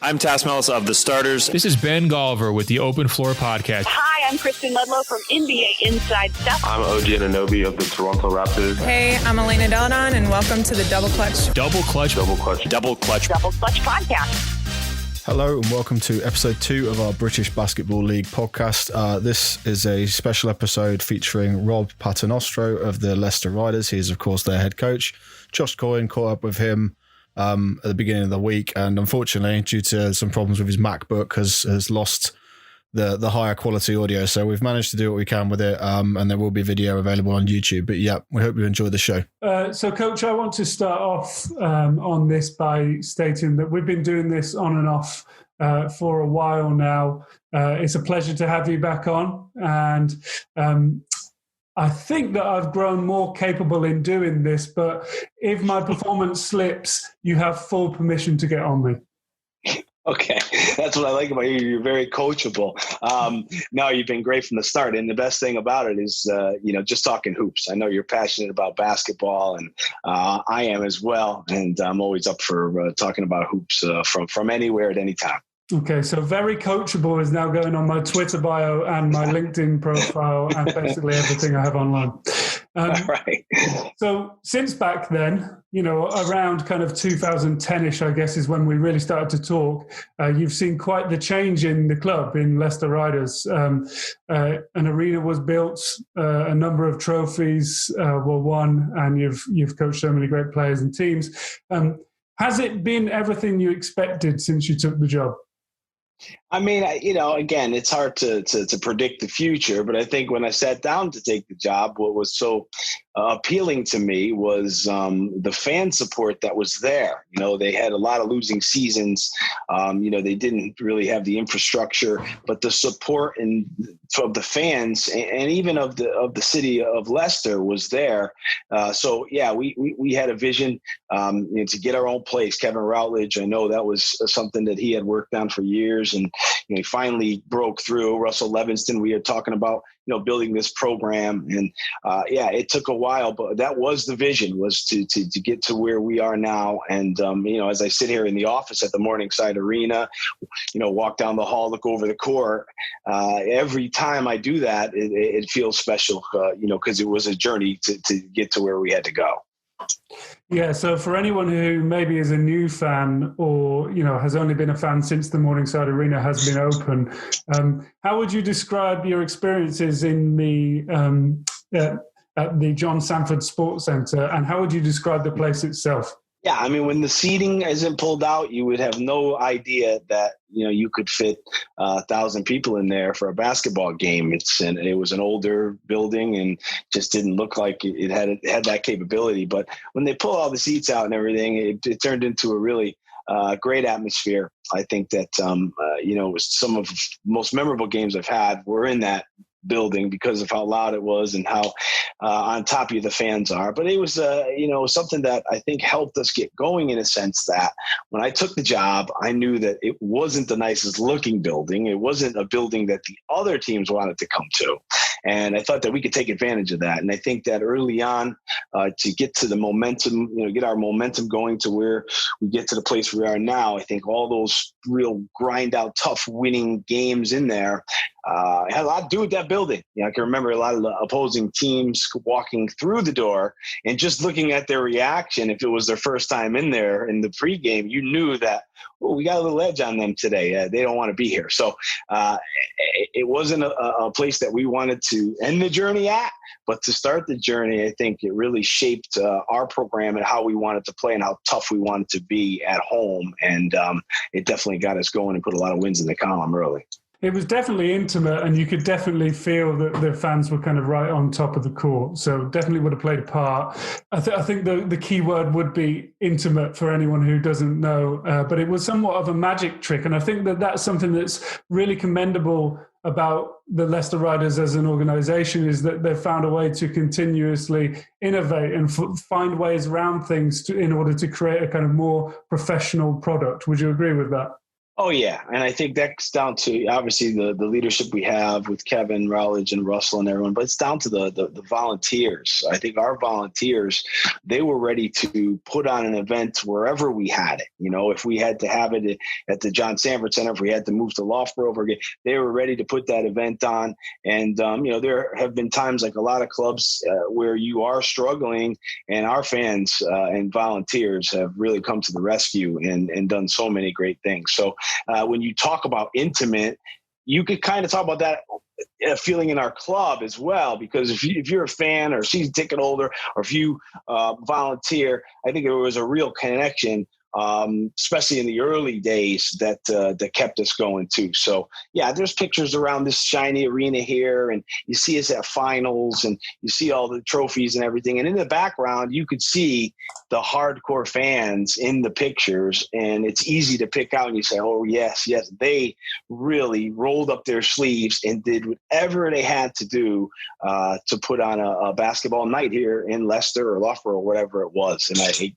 I'm Tass Mellis of The Starters. This is Ben Golliver with the Open Floor Podcast. Hi, I'm Kristen Ludlow from NBA Inside Stuff. I'm OG Anunoby of the Toronto Raptors. Hey, I'm Elena Delanon, and welcome to the Double Clutch. Double Clutch. Double Clutch. Double Clutch. Double Clutch Podcast. Hello and welcome to episode 2 of our British Basketball League podcast. This is a special episode featuring Rob Paternostro of the Leicester Riders. He is, of course, their head coach. Josh Coyne caught up with him at the beginning of the week, and unfortunately, due to some problems with his MacBook, has lost the higher quality audio. So we've managed to do what we can with it, and there will be video available on YouTube. But yeah, we hope you enjoy the show. So, Coach, I want to start off on this by stating that we've been doing this on and off for a while now. It's a pleasure to have you back on, and I think that I've grown more capable in doing this, but if my performance slips, you have full permission to get on me. Okay, that's what I like about you. You're very coachable. No, you've been great from the start. And the best thing about it is, just talking hoops. I know you're passionate about basketball, and I am as well. And I'm always up for talking about hoops from anywhere at any time. Okay, so very coachable is now going on my Twitter bio and my LinkedIn profile and basically everything I have online. Right. So since back then, around kind of 2010-ish, I guess, is when we really started to talk. You've seen quite the change in the club, in Leicester Riders. An arena was built, a number of trophies were won, and you've coached so many great players and teams. Has it been everything you expected since you took the job? I mean, again, it's hard to predict the future, but I think when I sat down to take the job, what was so appealing to me was the fan support that was there. They had a lot of losing seasons. They didn't really have the infrastructure, but the support of the fans and even of the city of Leicester was there. So yeah, we had a vision to get our own place. Kevin Routledge, I know that was something that he had worked on for years, and he finally broke through. Russell Levingston, we are talking about building this program, and it took a while, but that was the vision, was to get to where we are now. And as I sit here in the office at the Morningside Arena, walk down the hall, look over the court, every time I do that, it feels special, because it was a journey to get to where we had to go. Yeah, so for anyone who maybe is a new fan or, has only been a fan since the Morningside Arena has been open, how would you describe your experiences in at the John Sanford Sports Centre, and how would you describe the place itself? Yeah, I mean, when the seating isn't pulled out, you would have no idea that, you could fit 1,000 people in there for a basketball game. It was an older building and just didn't look like it had that capability. But when they pull all the seats out and everything, it turned into a really great atmosphere. I think that, it was some of the most memorable games I've had were in that building because of how loud it was and how on top of you the fans are. But it was, something that I think helped us get going, in a sense that when I took the job, I knew that it wasn't the nicest looking building. It wasn't a building that the other teams wanted to come to. And I thought that we could take advantage of that. And I think that early on, to get to the momentum, get our momentum going to where we get to the place we are now, I think all those real grind out, tough winning games in there had a lot to do with that building. I can remember a lot of the opposing teams walking through the door and just looking at their reaction. If it was their first time in there in the pregame, you knew that, we got a little edge on them today. They don't want to be here. So it wasn't a place that we wanted to end the journey at, but to start the journey, I think it really shaped our program and how we wanted to play and how tough we wanted to be at home. And it definitely got us going and put a lot of wins in the column early. It was definitely intimate, and you could definitely feel that the fans were kind of right on top of the court. So definitely would have played a part. I think the key word would be intimate for anyone who doesn't know. But it was somewhat of a magic trick. And I think that that's something that's really commendable about the Leicester Riders as an organisation, is that they've found a way to continuously innovate and find ways around things in order to create a kind of more professional product. Would you agree with that? Oh, yeah. And I think that's down to, obviously, the leadership we have with Kevin, Rowledge, and Russell and everyone, but it's down to the volunteers. I think our volunteers, they were ready to put on an event wherever we had it. If we had to have it at the John Sanford Center, if we had to move to Loughborough again, they were ready to put that event on. And, there have been times, like a lot of clubs, where you are struggling, and our fans and volunteers have really come to the rescue and done so many great things. So when you talk about intimate, you could kind of talk about that feeling in our club as well, because if you're a fan or season ticket holder, or if you volunteer, I think there was a real connection, especially in the early days, that kept us going too. So yeah, there's pictures around this shiny arena here, and you see us at finals, and you see all the trophies and everything. And in the background, you could see the hardcore fans in the pictures, and it's easy to pick out, and you say, oh yes, they really rolled up their sleeves and did whatever they had to do to put on a basketball night here in Leicester or Loughborough or whatever it was. And I,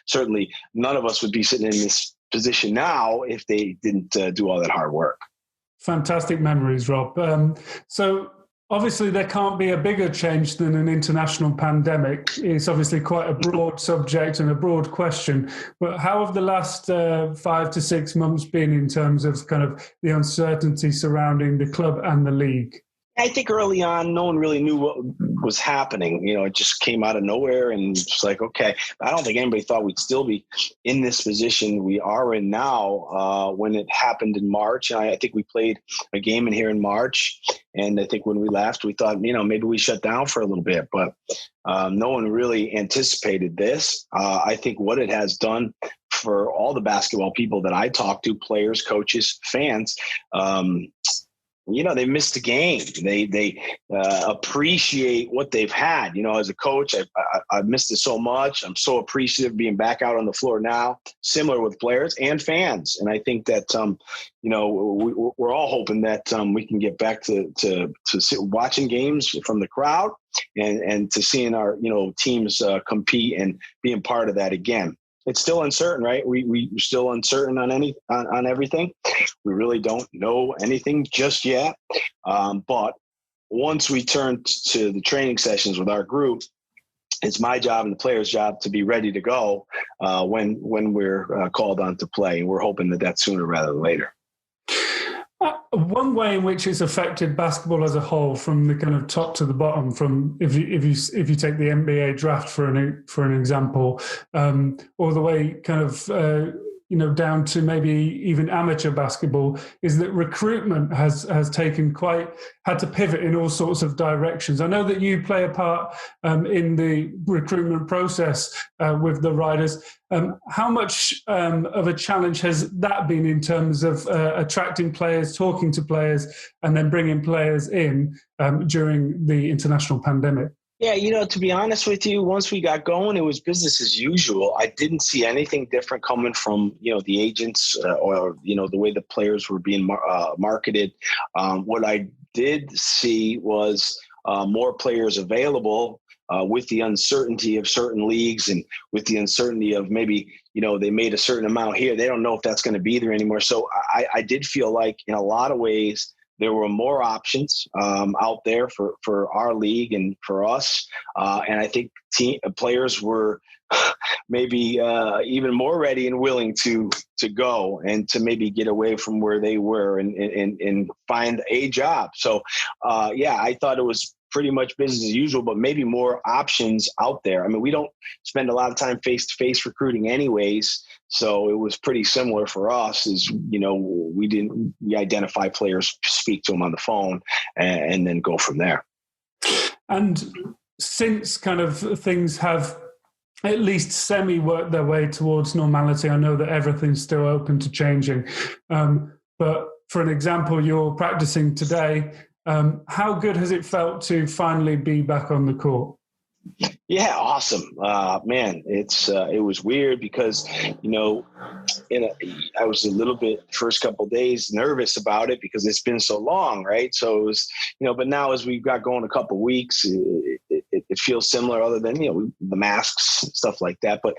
certainly none of us would be sitting in this position now if they didn't do all that hard work. Fantastic memories, Rob. So obviously there can't be a bigger change than an international pandemic. It's obviously quite a broad subject and a broad question, but how have the last 5 to 6 months been in terms of kind of the uncertainty surrounding the club and the league? I think early on, no one really knew what was happening. It just came out of nowhere, and it's like, okay. I don't think anybody thought we'd still be in this position we are in now when it happened in March. And I think we played a game in here in March, and I think when we left, we thought, maybe we shut down for a little bit, but no one really anticipated this. I think what it has done for all the basketball people that I talk to, players, coaches, fans, they missed the game. They appreciate what they've had. As a coach, I missed it so much. I'm so appreciative of being back out on the floor now, similar with players and fans. And I think that, we're all hoping that we can get back to watching games from the crowd and to seeing our, teams compete and being part of that again. It's still uncertain, right? We're still uncertain on everything. We really don't know anything just yet. But once we turn to the training sessions with our group, it's my job and the players' job to be ready to go when we're called on to play. And we're hoping that that's sooner rather than later. One way in which it's affected basketball as a whole, from the kind of top to the bottom, from if you take the NBA draft for an example, all the way kind of down to maybe even amateur basketball, is that recruitment has had to pivot in all sorts of directions. I know that you play a part in the recruitment process with the Riders. How much of a challenge has that been in terms of attracting players, talking to players, and then bringing players in during the international pandemic? Yeah, to be honest with you, once we got going, it was business as usual. I didn't see anything different coming from, the agents or, the way the players were being marketed. What I did see was more players available with the uncertainty of certain leagues and with the uncertainty of maybe, they made a certain amount here. They don't know if that's going to be there anymore. So I did feel like in a lot of ways, there were more options out there for our league and for us. And I think players were maybe even more ready and willing to go and to maybe get away from where they were and find a job. So, I thought it was pretty much business as usual, but maybe more options out there. I mean, we don't spend a lot of time face-to-face recruiting anyways. So it was pretty similar for us as, we identify players, speak to them on the phone and then go from there. And since kind of things have at least semi-worked their way towards normality, I know that everything's still open to changing. But for an example, you're practicing today. How good has it felt to finally be back on the court? Yeah, awesome, man. It was weird because I was a little bit first couple of days nervous about it because it's been so long, right? So it was, but now as we got going a couple of weeks, it feels similar, other than the masks, stuff like that. But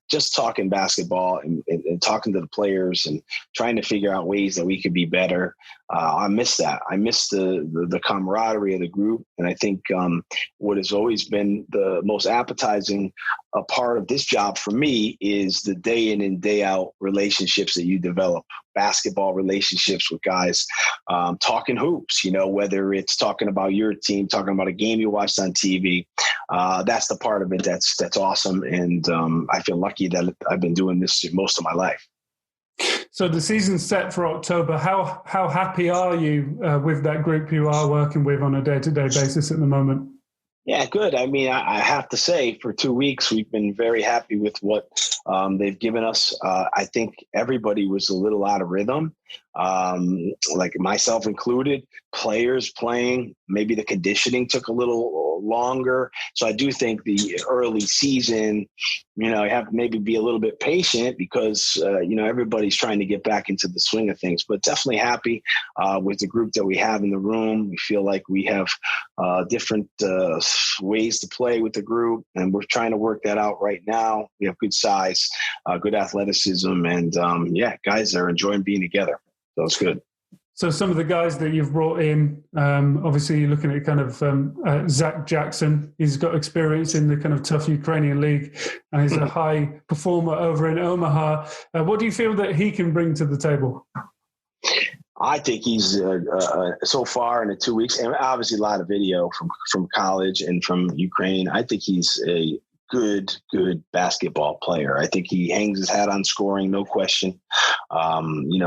just talking basketball and and talking to the players and trying to figure out ways that we could be better. I miss that. I miss the camaraderie of the group. And I think what has always been the most appetizing part of this job for me is the day in and day out relationships that you develop, basketball relationships with guys, talking hoops, whether it's talking about your team, talking about a game you watched on TV. That's the part of it that's awesome. And I feel lucky that I've been doing this most of my life. So the season's set for October. How happy are you with that group you are working with on a day-to-day basis at the moment? Yeah, good. I mean, I have to say for 2 weeks, we've been very happy with what they've given us. I think everybody was a little out of rhythm, like myself included, players playing, maybe the conditioning took a little longer. So I do think the early season, you have to maybe be a little bit patient because, everybody's trying to get back into the swing of things, but definitely happy with the group that we have in the room. We feel like we have different ways to play with the group, and we're trying to work that out right now. We have good size, good athleticism, and guys are enjoying being together. So it's good. So some of the guys that you've brought in, obviously you're looking at kind of Zach Jackson. He's got experience in the kind of tough Ukrainian league, and he's a high performer over in Omaha. What do you feel that he can bring to the table? I think he's so far in the 2 weeks, and obviously a lot of video from college and from Ukraine. I think he's a good basketball player. I think he hangs his hat on scoring, no question.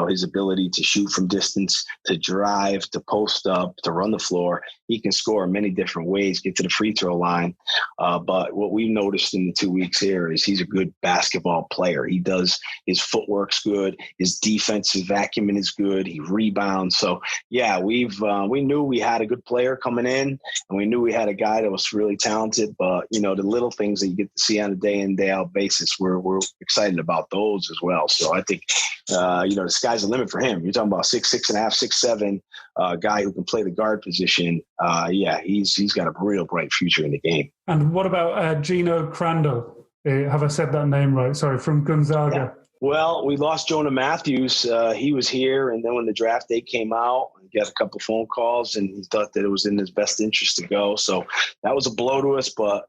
His ability to shoot from distance, to drive, to post up, to run the floor. He can score in many different ways, get to the free throw line. But what we've noticed in the 2 weeks here is he's a good basketball player. His footwork's good. His defensive acumen is good. He rebounds. So yeah, we knew we had a good player coming in, and we knew we had a guy that was really talented, but the little things that you get to see on a day in, day out basis, we're excited about those as well. So I think, the sky's the limit for him. You're talking about 6'6.5", 6'7", guy who can play the guard position. He's got a real bright future in the game. And what about Gino Crandall? Have I said that name right? Sorry, from Gonzaga. Yeah. Well, we lost Jonah Matthews. He was here, and then when the draft day came out, he got a couple phone calls, and he thought that it was in his best interest to go. So that was a blow to us, but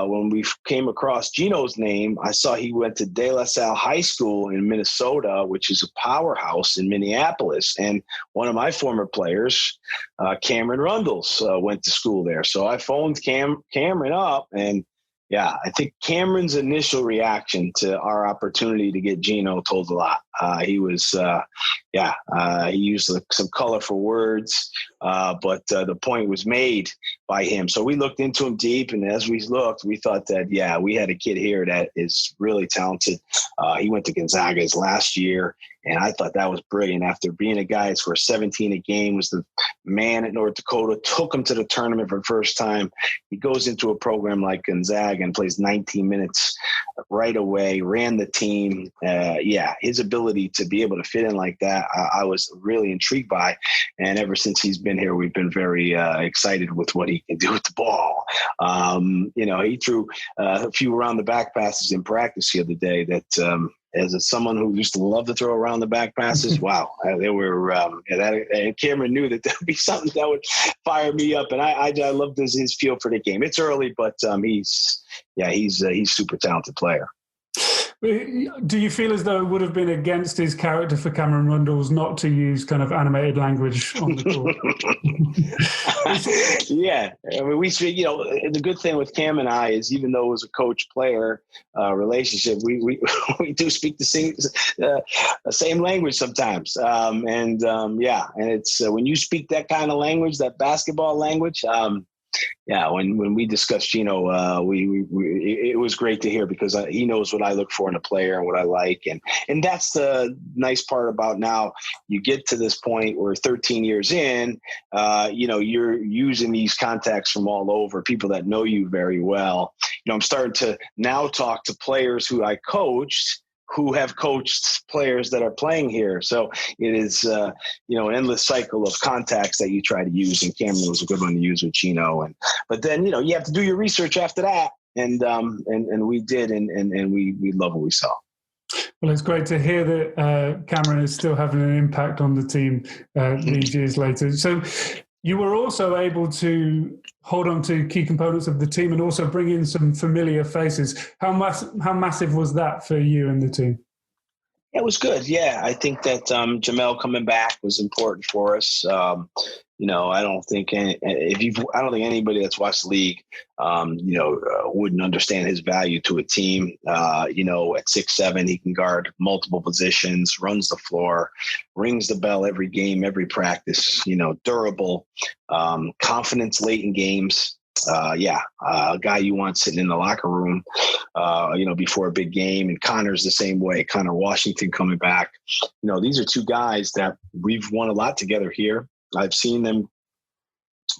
when we came across Gino's name, I saw he went to De La Salle High School in Minnesota, which is a powerhouse in Minneapolis. And one of my former players, Cameron Rundles, went to school there. So I phoned Cameron up, and I think Cameron's initial reaction to our opportunity to get Gino told a lot. He was, he used some colorful words, but the point was made by him. So we looked into him deep, and as we looked, we thought that, we had a kid here that is really talented. He went to Gonzaga his last year, and I thought that was brilliant. After being a guy who scored 17 a game, was the man at North Dakota, took him to the tournament for the first time. He goes into a program like Gonzaga and plays 19 minutes right away, ran the team. His ability to be able to fit in like that, I was really intrigued by. And ever since he's been here, we've been very excited with what he can do with the ball. He threw a few around the back passes in practice the other day that, as someone who used to love to throw around the back passes, wow, they were. And Cameron knew that would be something that would fire me up, and I loved his feel for the game. It's early, but he's a super talented player. Do you feel as though it would have been against his character for Cameron Rundles not to use kind of animated language on the court? Yeah. I mean, the good thing with Cam and I is, even though it was a coach-player relationship, we do speak the same language sometimes. And it's when you speak that kind of language, that basketball language, when we discussed Gino, it was great to hear, because he knows what I look for in a player and what I like. And that's the nice part about now. You get to this point where 13 years in, you're using these contacts from all over, people that know you very well. I'm starting to now talk to players who I coached, who have coached players that are playing here. So it is, an endless cycle of contacts that you try to use. And Cameron was a good one to use with Gino. But then, you have to do your research after that. And we did, and we love what we saw. Well, it's great to hear that Cameron is still having an impact on the team these years later. So you were also able to hold on to key components of the team and also bring in some familiar faces. How massive was that for you and the team? It was good. Yeah, I think that Jamel coming back was important for us. I don't think anybody that's watched the league, wouldn't understand his value to a team. At 6'7", he can guard multiple positions, runs the floor, rings the bell every game, every practice. Durable, confidence late in games. A guy you want sitting in the locker room, before a big game. And Connor's the same way. Connor Washington coming back. These are two guys that we've won a lot together here. I've seen them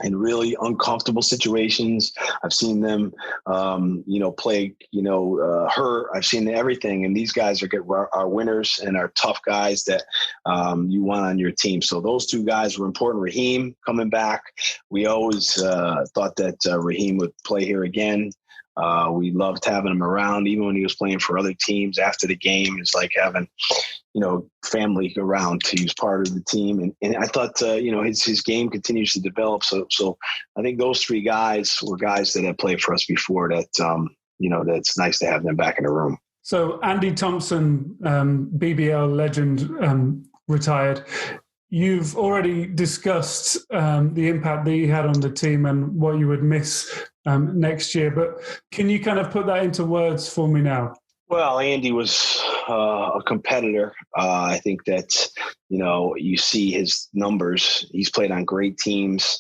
in really uncomfortable situations. I've seen them, play, hurt. I've seen everything. And these guys are winners and are tough guys that you want on your team. So those two guys were important. Raheem coming back. We always thought that Raheem would play here again. We loved having him around, even when he was playing for other teams after the game. It's like having, family around. He was part of the team. And I thought, his game continues to develop. So I think those three guys were guys that had played for us before that, that's nice to have them back in the room. So Andy Thompson, BBL legend, retired. You've already discussed the impact that he had on the team and what you would miss next year. But can you kind of put that into words for me now? Well, Andy was a competitor. I think that, you see his numbers. He's played on great teams.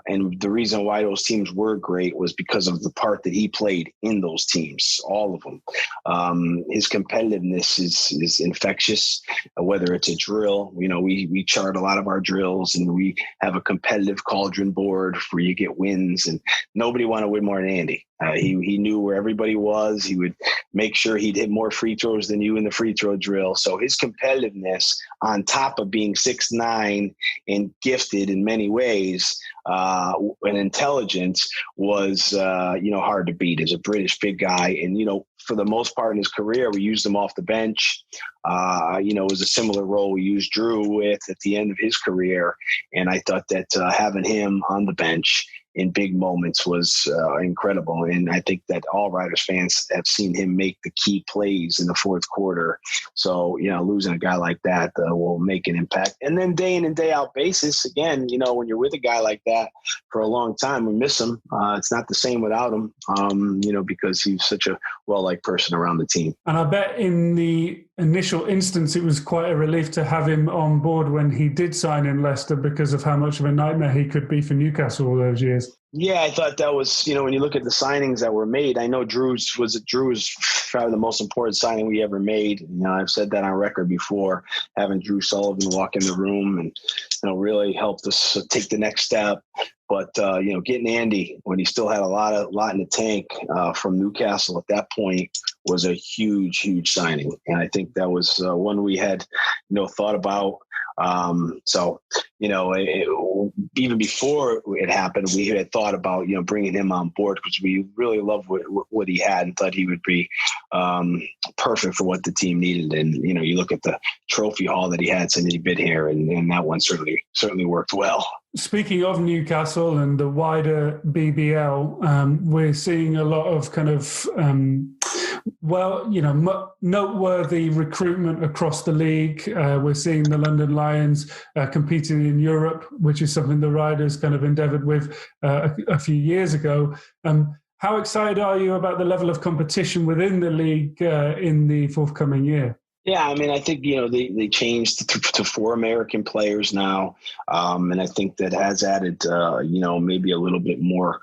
And the reason why those teams were great was because of the part that he played in those teams, all of them. His competitiveness is infectious, whether it's a drill. We chart a lot of our drills, and we have a competitive cauldron board where you get wins, and nobody wanted to win more than Andy. He knew where everybody was. He would make sure he'd hit more free throws than you in the free throw drill. So his competitiveness, on top of being 6'9" and gifted in many ways, and intelligence, was hard to beat. As a British big guy, and for the most part in his career, we used him off the bench. It was a similar role we used Drew with at the end of his career, and I thought that having him on the bench in big moments was incredible. And I think that all Riders fans have seen him make the key plays in the fourth quarter. So, losing a guy like that will make an impact. And then day in and day out basis, again, when you're with a guy like that for a long time, we miss him. It's not the same without him, because he's such a well-liked person around the team. And I bet in the initial instance, it was quite a relief to have him on board when he did sign in Leicester, because of how much of a nightmare he could be for Newcastle all those years. Yeah, I thought that was, when you look at the signings that were made, I know Drew's probably the most important signing we ever made. I've said that on record before, having Drew Sullivan walk in the room and, really helped us take the next step. But, getting Andy when he still had a lot in the tank from Newcastle at that point was a huge, huge signing. And I think that was one we had, thought about. Even before it happened, we had thought about, bringing him on board, because we really loved what he had and thought he would be perfect for what the team needed. And, you look at the trophy haul that he had since he'd been here, and that one certainly worked well. Speaking of Newcastle and the wider BBL, we're seeing a lot of kind of, noteworthy recruitment across the league. We're seeing the London Lions competing in Europe, which is something the Riders kind of endeavoured with a few years ago. How excited are you about the level of competition within the league in the forthcoming year? Yeah, I think, they changed to 4 American players now. And I think that has added, maybe a little bit more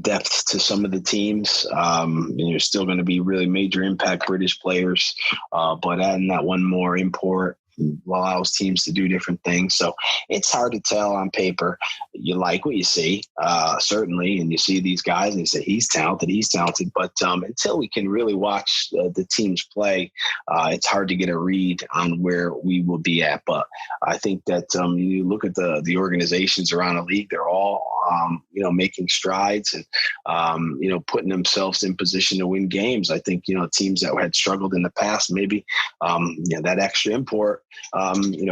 depth to some of the teams. There's still going to be really major impact British players, but adding that one more import, allows teams to do different things. So it's hard to tell on paper. You like what you see, certainly, and you see these guys and you say, he's talented. But until we can really watch the teams play, it's hard to get a read on where we will be at. But I think that you look at the organizations around the league, they're all, making strides and, putting themselves in position to win games. I think, teams that had struggled in the past, maybe, that extra import,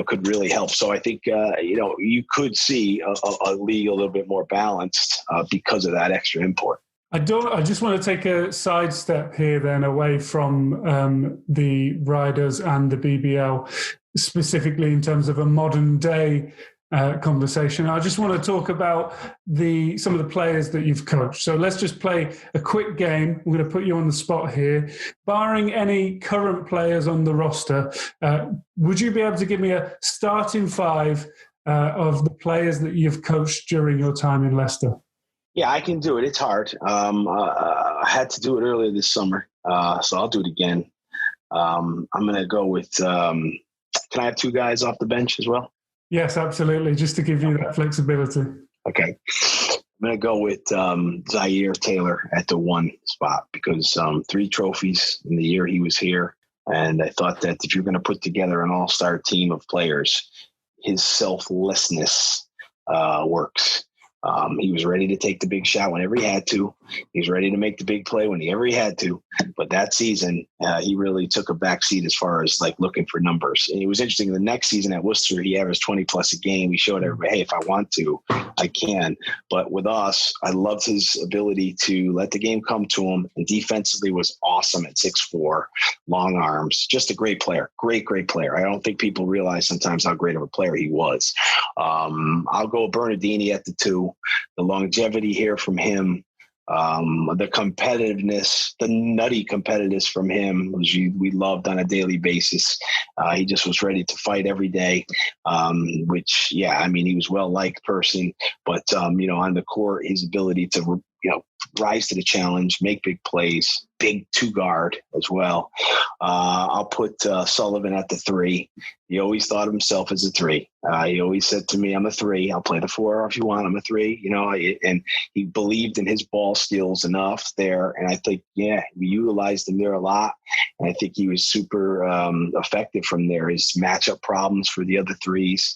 could really help. So I think, you could see a league a little bit more balanced because of that extra import. I just want to take a sidestep here then away from the Riders and the BBL, specifically in terms of a modern day conversation. I just want to talk about some of the players that you've coached. So let's just play a quick game. I'm going to put you on the spot here. Barring any current players on the roster, would you be able to give me a starting five of the players that you've coached during your time in Leicester? Yeah, I can do it. It's hard. I had to do it earlier this summer, so I'll do it again. I'm going to go with can I have two guys off the bench as well? Yes, absolutely. Just to give you that flexibility. Okay. I'm going to go with Zaire Taylor at the one spot because 3 trophies in the year he was here. And I thought that if you're going to put together an all-star team of players, his selflessness works. He was ready to take the big shot whenever he had to. He was ready to make the big play whenever he had to. But that season, he really took a back seat as far as looking for numbers. And it was interesting. The next season at Worcester, he averaged 20 plus a game. He showed everybody, hey, if I want to, I can. But with us, I loved his ability to let the game come to him. And defensively was awesome at 6'4", long arms. Just a great player. Great player. I don't think people realize sometimes how great of a player he was. I'll go Bernardini at the 2. The longevity here from him, the competitiveness, the nutty competitiveness from him, which we loved on a daily basis. He just was ready to fight every day, which, he was well-liked person. But, on the court, his ability to, rise to the challenge, make big plays, big 2-guard as well. I'll put Sullivan at the 3. He always thought of himself as a 3. He always said to me, I'm a 3. I'll play the 4 if you want. I'm a 3, and he believed in his ball skills enough there. And I think, we utilized him there a lot. And I think he was super effective from there. His matchup problems for the other 3s.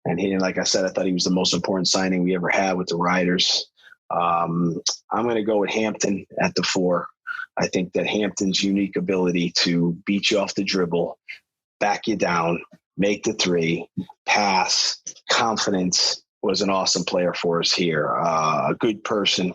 And he, like I said, I thought he was the most important signing we ever had with the Riders. I'm going to go with Hampton at the 4. I think that Hampton's unique ability to beat you off the dribble, back you down, make the 3, pass, confidence, was an awesome player for us here. A good person,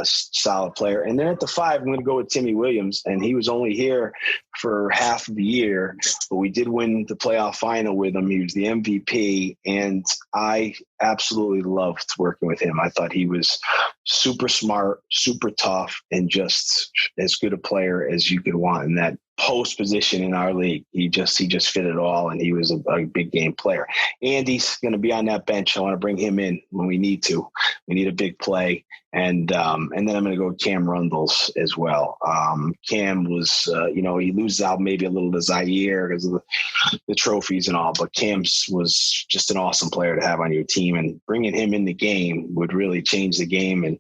solid player. And then at the 5, I'm going to go with Timmy Williams. And he was only here for half of the year, but we did win the playoff final with him. He was the MVP, and I absolutely loved working with him. I thought he was super smart, super tough, and just as good a player as you could want in that post position in our league. He just fit it all, and he was a big game player. Andy's going to be on that bench. I want to bring him in when we need to. We need a big play. And then I'm going to go with Cam Rundles as well. Cam was, he loses out maybe a little to Zaire because of the trophies and all, but Cam was just an awesome player to have on your team, and bringing him in the game would really change the game. And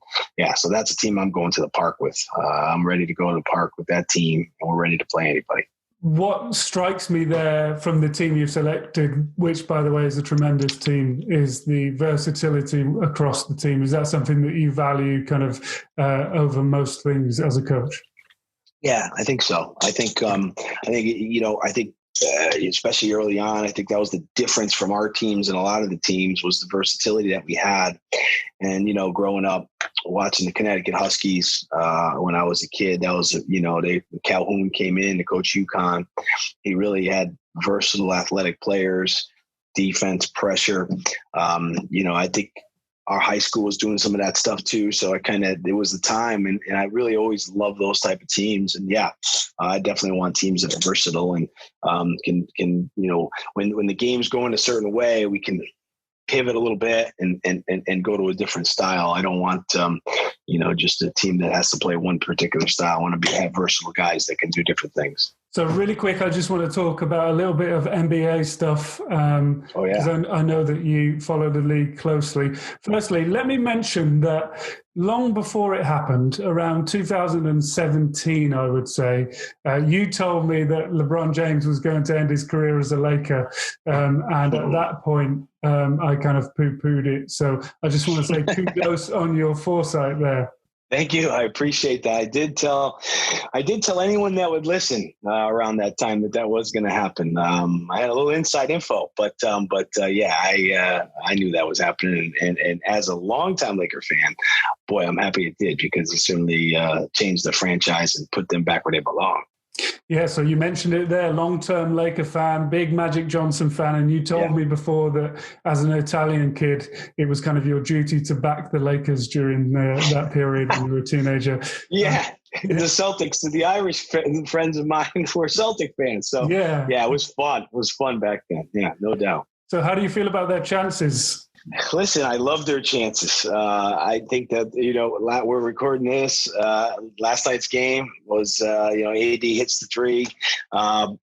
so that's a team I'm going to the park with. I'm ready to go to the park with that team, and we're ready to play anybody. What strikes me there from the team you've selected, which, by the way, is a tremendous team, is the versatility across the team. Is that something that you value kind of over most things as a coach? Yeah, I think so. I think especially early on, I think that was the difference from our teams and a lot of the teams was the versatility that we had. And, growing up, watching the Connecticut Huskies when I was a kid, that was, Calhoun came in to coach UConn. He really had versatile athletic players, defense, pressure. I think our high school was doing some of that stuff too. So it was the time. And I really always love those type of teams. And I definitely want teams that are versatile and can when the game's going a certain way, we can pivot a little bit and go to a different style. I don't want, just a team that has to play one particular style. I want to have versatile guys that can do different things. So really quick, I just want to talk about a little bit of NBA stuff. Because I know that you follow the league closely. Firstly, let me mention that long before it happened, around 2017, I would say, you told me that LeBron James was going to end his career as a Laker. And at that point, I kind of poo-pooed it. So I just want to say kudos on your foresight there. Thank you. I appreciate that. I did tell anyone that would listen around that time that was going to happen. I had a little inside info, but I knew that was happening. And as a longtime Laker fan, boy, I'm happy it did, because it certainly changed the franchise and put them back where they belong. Yeah, so you mentioned it there, long-term Laker fan, big Magic Johnson fan, and you told me before that as an Italian kid, it was kind of your duty to back the Lakers during that period when you were a teenager. The Celtics, the Irish friends of mine were Celtic fans. So, it was fun. It was fun back then. Yeah, no doubt. So how do you feel about their chances? Listen, I love their chances. I think that, we're recording this. Last night's game was, AD hits the three.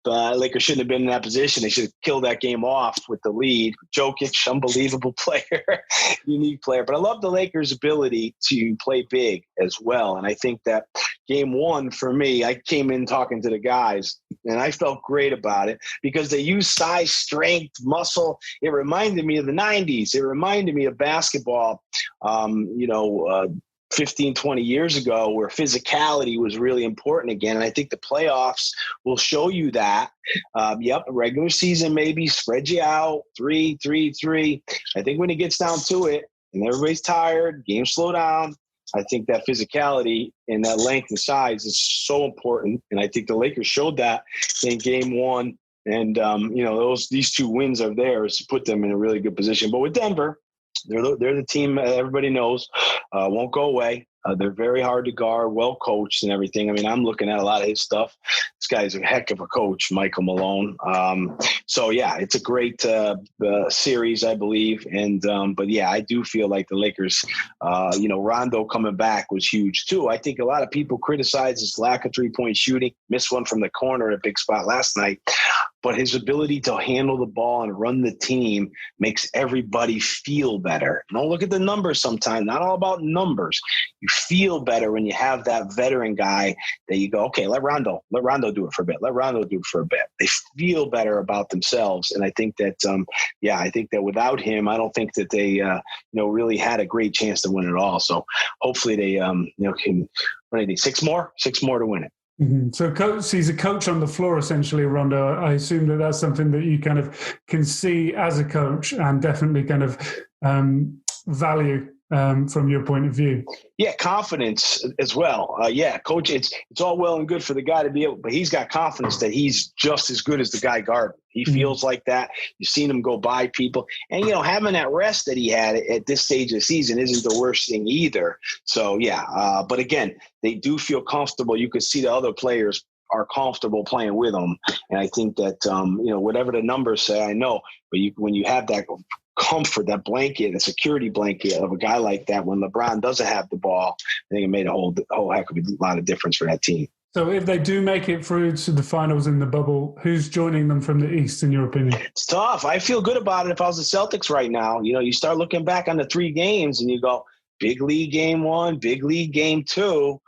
Lakers shouldn't have been in that position. They should have killed that game off with the lead. Jokic, unbelievable player, unique player. But I love the Lakers' ability to play big as well. And I think that game one, for me, I came in talking to the guys, and I felt great about it because they used size, strength, muscle. It reminded me of the 90s. It reminded me of basketball, 15, 20 years ago, where physicality was really important again. And I think the playoffs will show you that. Regular season maybe spread you out, 3-3-3. I think when it gets down to it and everybody's tired, games slow down, I think that physicality and that length and size is so important. And I think the Lakers showed that in game one. And, these two wins are theirs to put them in a really good position. But with Denver, they're the team everybody knows won't go away. They're very hard to guard, well coached and everything. I mean, I'm looking at a lot of his stuff. This guy's a heck of a coach, Michael Malone. It's a great series, I believe. And I do feel like the Lakers, Rondo coming back was huge too. I think a lot of people criticize his lack of 3-point shooting. Missed one from the corner at a big spot last night. But his ability to handle the ball and run the team makes everybody feel better. Don't look at the numbers sometimes. Not all about numbers. You feel better when you have that veteran guy that you go, okay, let Rondo do it for a bit. Let Rondo do it for a bit. They feel better about themselves. And I think that, without him, I don't think that they, really had a great chance to win it all. So hopefully they, can, what do they need? Six more to win it. Mm-hmm. So he's a coach on the floor, essentially, Rondo. I assume that that's something that you kind of can see as a coach and definitely kind of value from your point of view. Yeah, confidence as well. Coach, it's all well and good for the guy to be able, but he's got confidence that he's just as good as the guy guarding. He feels like that. You've seen him go by people. And, having that rest that he had at this stage of the season isn't the worst thing either. So, but again, they do feel comfortable. You could see the other players are comfortable playing with them. And I think that, whatever the numbers say, I know, but when you have that comfort, that blanket, a security blanket of a guy like that, when LeBron doesn't have the ball, I think it made a whole heck of a lot of difference for that team. So if they do make it through to the finals in the bubble, who's joining them from the East, in your opinion? It's tough. I feel good about it if I was the Celtics right now. You start looking back on the 3 games and you go, big lead game 1, big lead game 2,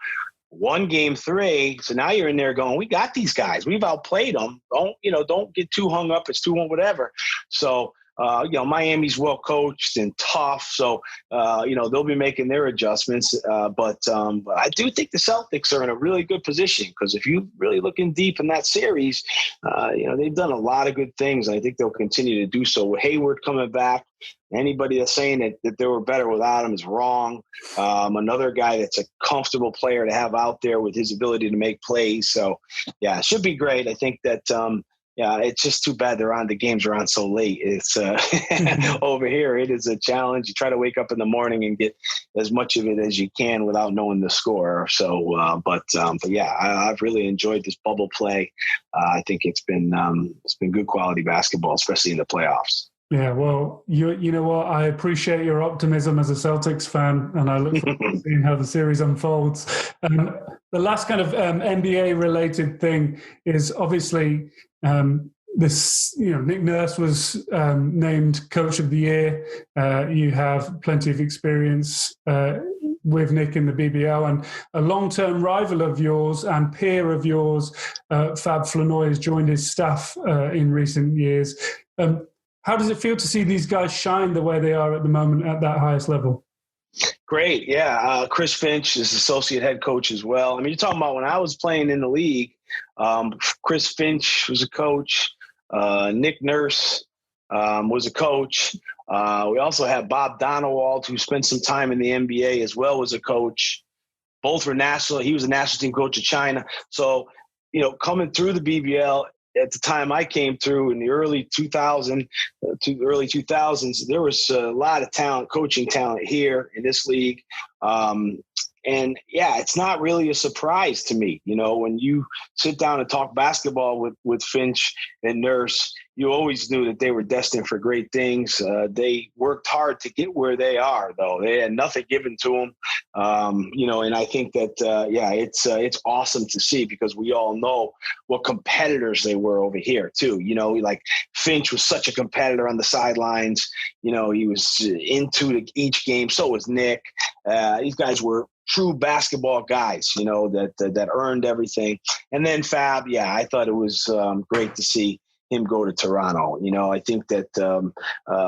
1 game 3. So now you're in there going, we got these guys. We've outplayed them. Don't get too hung up. It's 2-1, whatever. So, Miami's well coached and tough, so they'll be making their adjustments. But I do think the Celtics are in a really good position because if you're really looking deep in that series, they've done a lot of good things. And I think they'll continue to do so. With Hayward coming back, anybody that's saying that they were better without him is wrong. Another guy that's a comfortable player to have out there with his ability to make plays. So, it should be great. I think that. It's just too bad the games are on so late. It's over here. It is a challenge. You try to wake up in the morning and get as much of it as you can without knowing the score. So, I've really enjoyed this bubble play. I think it's been good quality basketball, especially in the playoffs. Yeah, well, you know what? I appreciate your optimism as a Celtics fan, and I look forward to seeing how the series unfolds. The last kind of NBA-related thing is obviously this. Nick Nurse was named Coach of the Year. You have plenty of experience with Nick in the BBL, and a long-term rival of yours and peer of yours, Fab Flanoy, has joined his staff in recent years. How does it feel to see these guys shine the way they are at the moment at that highest level? Great. Yeah. Chris Finch is associate head coach as well. I mean, you're talking about when I was playing in the league, Chris Finch was a coach. Nick Nurse was a coach. We also had Bob Donewald, who spent some time in the NBA as well, was a coach. Both were national. He was a national team coach of China. So, coming through the BBL, at the time I came through in the early 2000s, there was a lot of talent, coaching talent here in this league. And yeah, it's not really a surprise to me. When you sit down and talk basketball with Finch and Nurse, you always knew that they were destined for great things. They worked hard to get where they are, though. They had nothing given to them. And I think that, it's awesome to see, because we all know what competitors they were over here too. Like Finch was such a competitor on the sidelines. He was into each game. So was Nick. These guys were true basketball guys, that earned everything. And then Fab, I thought it was great to see him go to Toronto. I think that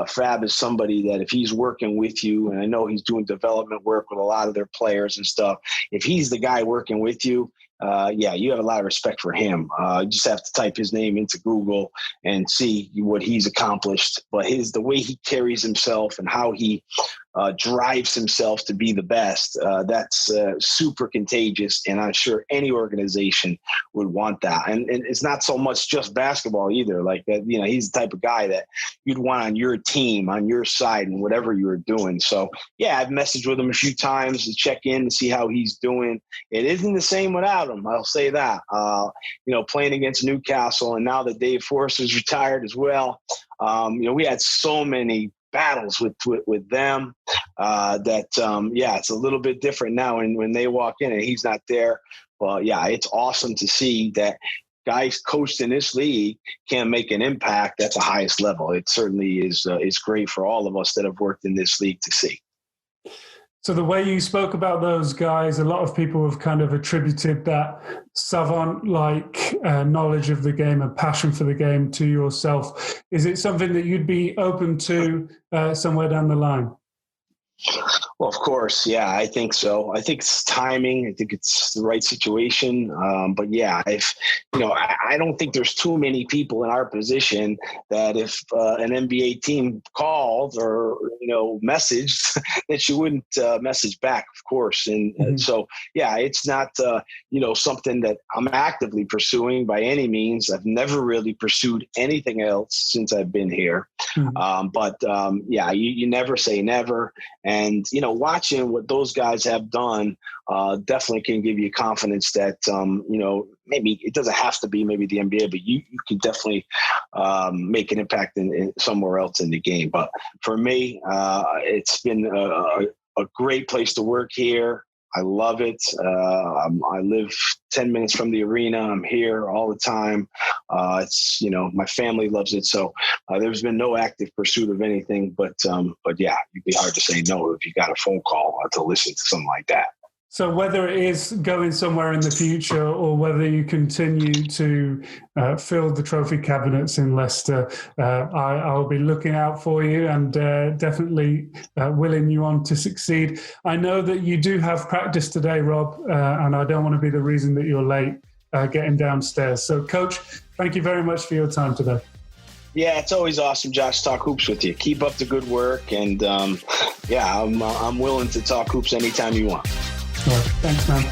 Fab is somebody that if he's working with you, and I know he's doing development work with a lot of their players and stuff, if he's the guy working with you, you have a lot of respect for him. You just have to type his name into Google and see what he's accomplished. But the way he carries himself and how he drives himself to be the best, that's super contagious. And I'm sure any organization would want that. And it's not so much just basketball either. Like that, he's the type of guy that you'd want on your team, on your side, and whatever you were doing. So I've messaged with him a few times to check in to see how he's doing. It isn't the same without him, I'll say that. Playing against Newcastle, and now that Dave Forster's retired as well, we had so many battles with them that it's a little bit different now when they walk in and he's not there. But it's awesome to see that guys coached in this league can make an impact at the highest level. It certainly is great for all of us that have worked in this league to see. So the way you spoke about those guys, a lot of people have kind of attributed that savant-like knowledge of the game and passion for the game to yourself. Is it something that you'd be open to somewhere down the line? Well, of course. Yeah, I think so. I think it's timing. I think it's the right situation. But I don't think there's too many people in our position that if an NBA team called or, messaged that you wouldn't message back, of course. And so, it's not, something that I'm actively pursuing by any means. I've never really pursued anything else since I've been here. You never say never. And, watching what those guys have done definitely can give you confidence that, maybe it doesn't have to be maybe the NBA, but you can definitely make an impact in somewhere else in the game. But for me, it's been a great place to work here. I love it. I live 10 minutes from the arena. I'm here all the time. My family loves it. So there's been no active pursuit of anything, but it'd be hard to say no if you got a phone call to listen to something like that. So whether it is going somewhere in the future or whether you continue to fill the trophy cabinets in Leicester, I'll be looking out for you and definitely willing you on to succeed. I know that you do have practice today, Rob, and I don't want to be the reason that you're late getting downstairs. So, Coach, thank you very much for your time today. Yeah, it's always awesome, Josh, to talk hoops with you. Keep up the good work, and I'm willing to talk hoops anytime you want. All right, thanks, man.